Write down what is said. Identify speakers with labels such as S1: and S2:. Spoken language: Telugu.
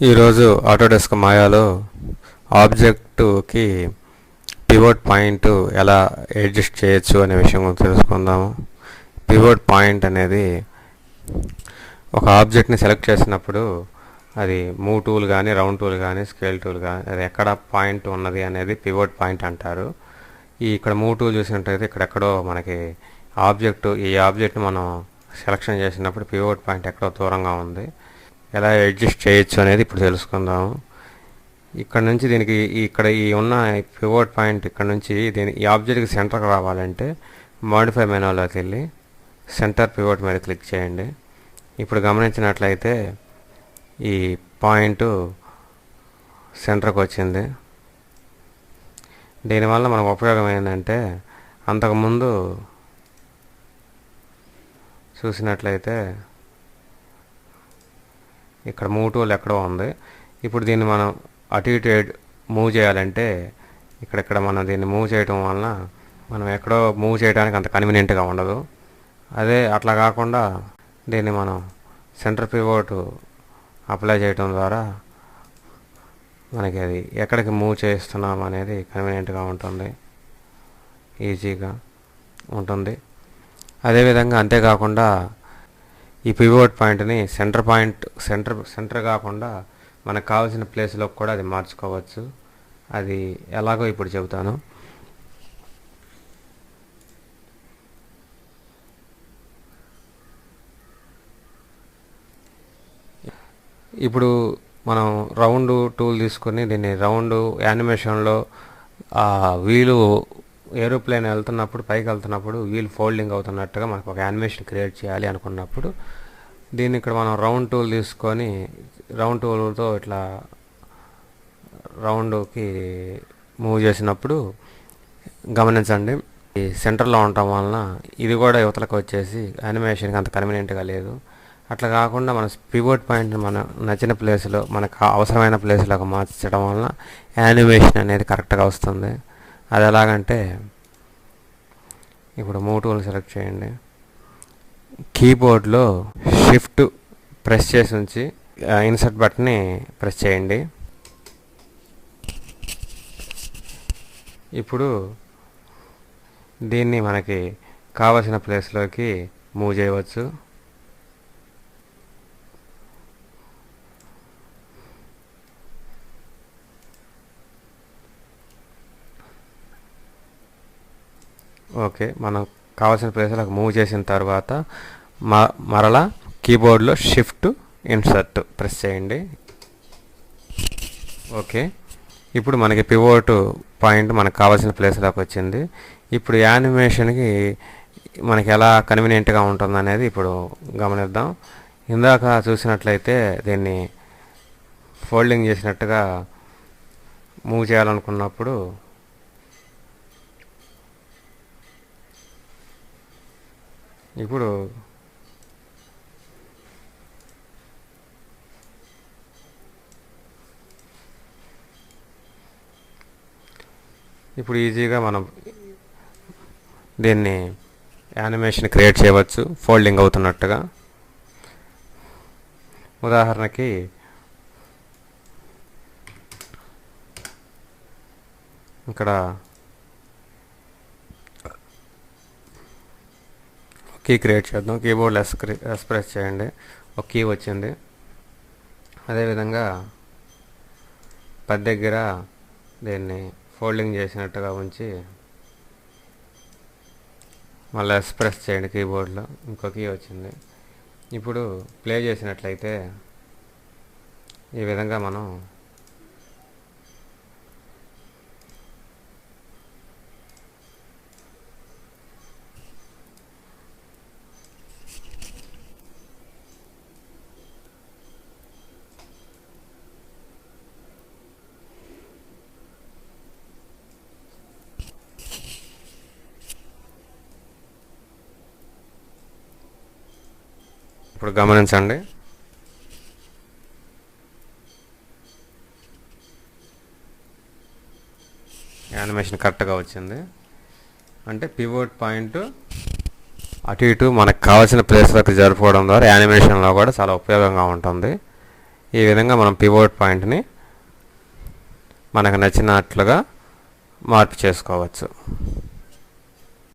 S1: ఈరోజు ఆటోడెస్క్ మాయాలో ఆబ్జెక్టుకి పివోట్ పాయింట్ ఎలా అడ్జస్ట్ చేయొచ్చు అనే విషయం గురించి తెలుసుకుందాము. పివోట్ పాయింట్ అనేది ఒక ఆబ్జెక్ట్ని సెలెక్ట్ చేసినప్పుడు అది మూవ్ టూల్ కానీ రౌండ్ టూల్ కానీ స్కేల్ టూల్ కానీ అది ఎక్కడ పాయింట్ ఉన్నది అనేది పివోట్ పాయింట్ అంటారు. ఇక్కడ మూవ్ టూల్ చూసినట్టయితే ఇక్కడెక్కడో మనకి ఈ ఆబ్జెక్ట్ని మనం సెలెక్షన్ చేసినప్పుడు పివోట్ పాయింట్ ఎక్కడో దూరంగా ఉంది. ఎలా అడ్జస్ట్ చేయొచ్చు అనేది ఇప్పుడు తెలుసుకుందాము. ఇక్కడ నుంచి దీనికి ఈ ఉన్న పివోట్ పాయింట్ ఇక్కడ నుంచి ఈ ఆబ్జెక్ట్కి సెంటర్కి రావాలంటే మాడిఫై మెనూలోకి వెళ్ళి సెంటర్ పివోట్ మీద క్లిక్ చేయండి. ఇప్పుడు గమనించినట్లయితే ఈ పాయింట్ సెంటర్కి వచ్చింది. దీనివల్ల మనకు ఉపయోగం ఏంటంటే అంతకుముందు చూసినట్లయితే ఇక్కడ మూవ్ టూల్ ఎక్కడో ఉంది. ఇప్పుడు దీన్ని మనం అటు ఇటు మూవ్ చేయాలంటే ఇక్కడ మనం దీన్ని మూవ్ చేయడం వలన మనం ఎక్కడో మూవ్ చేయడానికి అంత కన్వీనియంట్గా ఉండదు. అదే అట్లా కాకుండా దీన్ని మనం సెంటర్ పివోట్ అప్లై చేయడం ద్వారా మనకి అది ఎక్కడికి మూవ్ చేస్తున్నాం అనేది కన్వీనియంట్గా ఉంటుంది, ఈజీగా ఉంటుంది. అదేవిధంగా అంతేకాకుండా ఈ పివోట్ పాయింట్ని సెంటర్ కాకుండా మనకు కావాల్సిన ప్లేస్లో కూడా అది మార్చుకోవచ్చు. అది ఎలాగో ఇప్పుడు చెబుతాను. ఇప్పుడు మనం రౌండ్ టూల్ తీసుకొని దీన్ని రౌండ్ యానిమేషన్లో వీలు ఏరోప్లేన్ వెళ్తున్నప్పుడు పైకి వెళ్తున్నప్పుడు వీల్ ఫోల్డింగ్ అవుతున్నట్టుగా మనకు ఒక యానిమేషన్ క్రియేట్ చేయాలి అనుకున్నప్పుడు దీన్ని ఇక్కడ మనం రౌండ్ టూల్ తీసుకొని రౌండ్ టూల్తో ఇట్లా రౌండ్కి మూవ్ చేసినప్పుడు గమనించండి, ఈ సెంటర్లో ఉండటం వలన ఇది కూడా యువతలకు వచ్చేసి యానిమేషన్కి అంత కన్వీనియంట్గా లేదు. అట్లా కాకుండా మన పివోట్ పాయింట్ని మన నచ్చిన ప్లేస్లో మనకు అవసరమైన ప్లేస్లోకి మార్చడం వలన యానిమేషన్ అనేది కరెక్ట్గా వస్తుంది. అది ఎలాగంటే ఇప్పుడు మూవ్ టూల్ సెలెక్ట్ చేయండి. కీబోర్డ్లో షిఫ్ట్ ప్రెస్ చేసి ఉంచి ఇన్సర్ట్ బటన్ని ప్రెస్ చేయండి. ఇప్పుడు దీన్ని మనకి కావలసిన ప్లేస్లోకి మూవ్ చేయవచ్చు. ఓకే, మనం కావాల్సిన ప్లేస్లోకి మూవ్ చేసిన తర్వాత మరలా కీబోర్డ్లో షిఫ్ట్ ఇన్సర్ట్ ప్రెస్ చేయండి. ఓకే, ఇప్పుడు మనకి పివోట్ పాయింట్ మనకు కావాల్సిన ప్లేస్లోకి వచ్చింది. ఇప్పుడు యానిమేషన్కి మనకి ఎలా కన్వీనియంట్గా ఉంటుంది అనేది ఇప్పుడు గమనిద్దాం. ఇందాక చూసినట్లయితే దీన్ని ఫోల్డింగ్ చేసినట్టుగా మూవ్ చేయాలనుకున్నప్పుడు ఇప్పుడు ఈజీగా మనం దీన్ని యానిమేషన్ క్రియేట్ చేయవచ్చు ఫోల్డింగ్ అవుతున్నట్టుగా. ఉదాహరణకి ఇక్కడ కీ క్రియేట్ చేద్దాం. కీబోర్డ్ ఎస్ ప్రెస్ చేయండి, ఒక కీ వచ్చింది. అదేవిధంగా 10 దగ్గర దీన్ని ఫోల్డింగ్ చేసినట్టుగా ఉంచి మళ్ళీ ఎస్ ప్రెస్ చేయండి, కీబోర్డ్లో ఇంకో కీ వచ్చింది. ఇప్పుడు ప్లే చేసినట్లయితే ఈ విధంగా మనం ఇప్పుడు గమనించండి, యానిమేషన్ కరెక్ట్గా వచ్చింది. అంటే పివోట్ పాయింట్ అటు ఇటు మనకు కావాల్సిన ప్లేస్లోకి జరుపుకోవడం ద్వారా యానిమేషన్లో కూడా చాలా ఉపయోగంగా ఉంటుంది. ఈ విధంగా మనం పివోట్ పాయింట్ని మనకు నచ్చినట్లుగా మార్పు చేసుకోవచ్చు.